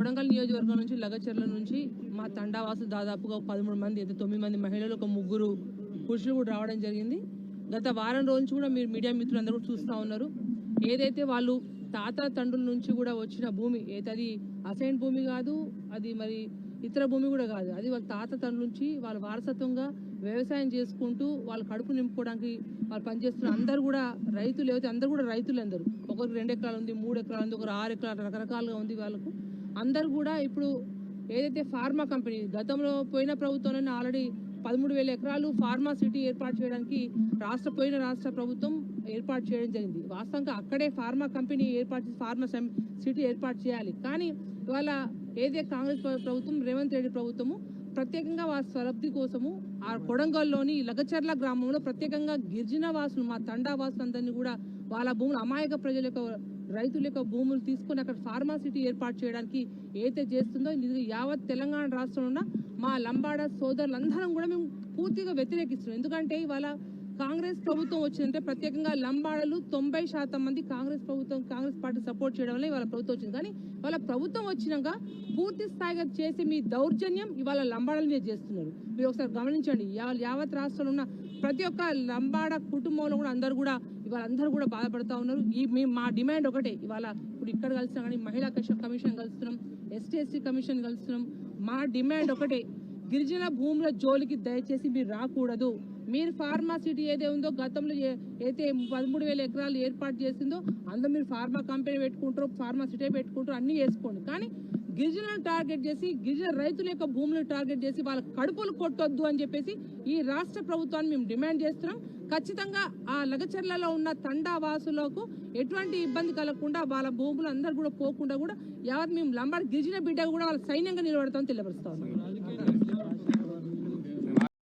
కొడంగల్ నియోజకవర్గం నుంచి లగచర్ల నుంచి మా తండావాసులు దాదాపుగా 13 మంది, అయితే 9 మంది మహిళలు, ఒక 3 పురుషులు కూడా రావడం జరిగింది. గత వారం రోజు నుంచి కూడా మీరు మీడియా మిత్రులందరూ కూడా చూస్తూ ఉన్నారు. ఏదైతే వాళ్ళు తాత తండ్రుల నుంచి కూడా వచ్చిన భూమి, అది అసైన్ భూమి కాదు, అది మరి ఇతర భూమి కూడా కాదు, అది వాళ్ళ తాత తండ్రుల నుంచి వాళ్ళ వారసత్వంగా వ్యవసాయం చేసుకుంటూ వాళ్ళ కడుపు నింపుకోవడానికి వాళ్ళు పనిచేస్తున్న అందరూ కూడా రైతులు. ఏవైతే అందరూ కూడా రైతులు, అందరూ ఒకరికి 2 ఎకరాలు ఉంది, 3 ఎకరాలు ఉంది, ఒకరు 6 ఎకరాలు, రకరకాలుగా ఉంది వాళ్ళకు. అందరూ కూడా ఇప్పుడు ఏదైతే ఫార్మా కంపెనీ గతంలో పోయిన ప్రభుత్వంలోనే ఆల్రెడీ 13,000 ఎకరాలు ఫార్మా సిటీ ఏర్పాటు చేయడానికి రాష్ట్ర ప్రభుత్వం ఏర్పాటు చేయడం జరిగింది. వాస్తవంగా అక్కడే ఫార్మా కంపెనీ ఫార్మా సిటీ ఏర్పాటు చేయాలి. కానీ ఇవాళ ఏదైతే కాంగ్రెస్ ప్రభుత్వం, రేవంత్ రెడ్డి ప్రభుత్వము ప్రత్యేకంగా వారి స్వలబ్ధి కోసము ఆ కొడంగల్లోని లగచర్ల గ్రామంలో ప్రత్యేకంగా గిరిజన వాసులు, మా తండా వాసులందరినీ కూడా వాళ్ళ భూములు, అమాయక ప్రజల యొక్క రైతుల యొక్క భూములు తీసుకొని అక్కడ ఫార్మా సిటీ ఏర్పాటు చేయడానికి ఏదైతే చేస్తుందో యావత్ తెలంగాణ రాష్ట్రంలో ఉన్న మా లంబాడ సోదరులందరం కూడా మేము పూర్తిగా వ్యతిరేకిస్తున్నాం. ఎందుకంటే ఇవాళ కాంగ్రెస్ ప్రభుత్వం వచ్చిందంటే ప్రత్యేకంగా లంబాడలు 90% మంది కాంగ్రెస్ పార్టీ సపోర్ట్ చేయడం వల్ల ఇవాళ ప్రభుత్వం వచ్చింది. కానీ ఇవాళ ప్రభుత్వం వచ్చినాక పూర్తి స్థాయిగా చేసి మీ దౌర్జన్యం ఇవాళ లంబాడల మీద చేస్తున్నారు. మీరు ఒకసారి గమనించండి. యావత్ రాష్ట్రంలో ఉన్న ప్రతి ఒక్క లంబాడ కుటుంబంలో కూడా అందరూ కూడా బాధపడతా ఉన్నారు. మా డిమాండ్ ఒకటే. ఇవాళ ఇప్పుడు ఇక్కడ కలుస్తున్నాం, కానీ మహిళా కమిషన్ కలుస్తున్నాం, ఎస్టీ కమిషన్ కలుస్తున్నాం. మా డిమాండ్ ఒకటే, గిరిజన భూముల జోలికి దయచేసి మీరు రాకూడదు. మీరు ఫార్మా సిటీ ఏదే ఉందో గతంలో అయితే 13,000 ఎకరాలు ఏర్పాటు చేసిందో అందులో మీరు ఫార్మా కంపెనీ పెట్టుకుంటారు, ఫార్మా సిటీ పెట్టుకుంటారు, అన్ని చేసుకోండి. కానీ గిరిజనులను టార్గెట్ చేసి, గిరిజన రైతుల యొక్క భూములను టార్గెట్ చేసి వాళ్ళ కడుపులు కొట్టొద్దు అని చెప్పేసి ఈ రాష్ట్ర ప్రభుత్వాన్ని మేము డిమాండ్ చేస్తున్నాం. ఖచ్చితంగా ఆ లగచర్లలో ఉన్న తండా వాసులకు ఎటువంటి ఇబ్బంది కలగకుండా, వాళ్ళ భూములు అందరూ కూడా పోకుండా కూడా యావత్ మేము లంబాడి గిరిజన బిడ్డ కూడా వాళ్ళ సైన్యంగా నిలబడతామని తెలియపరుస్తా ఉన్నాం.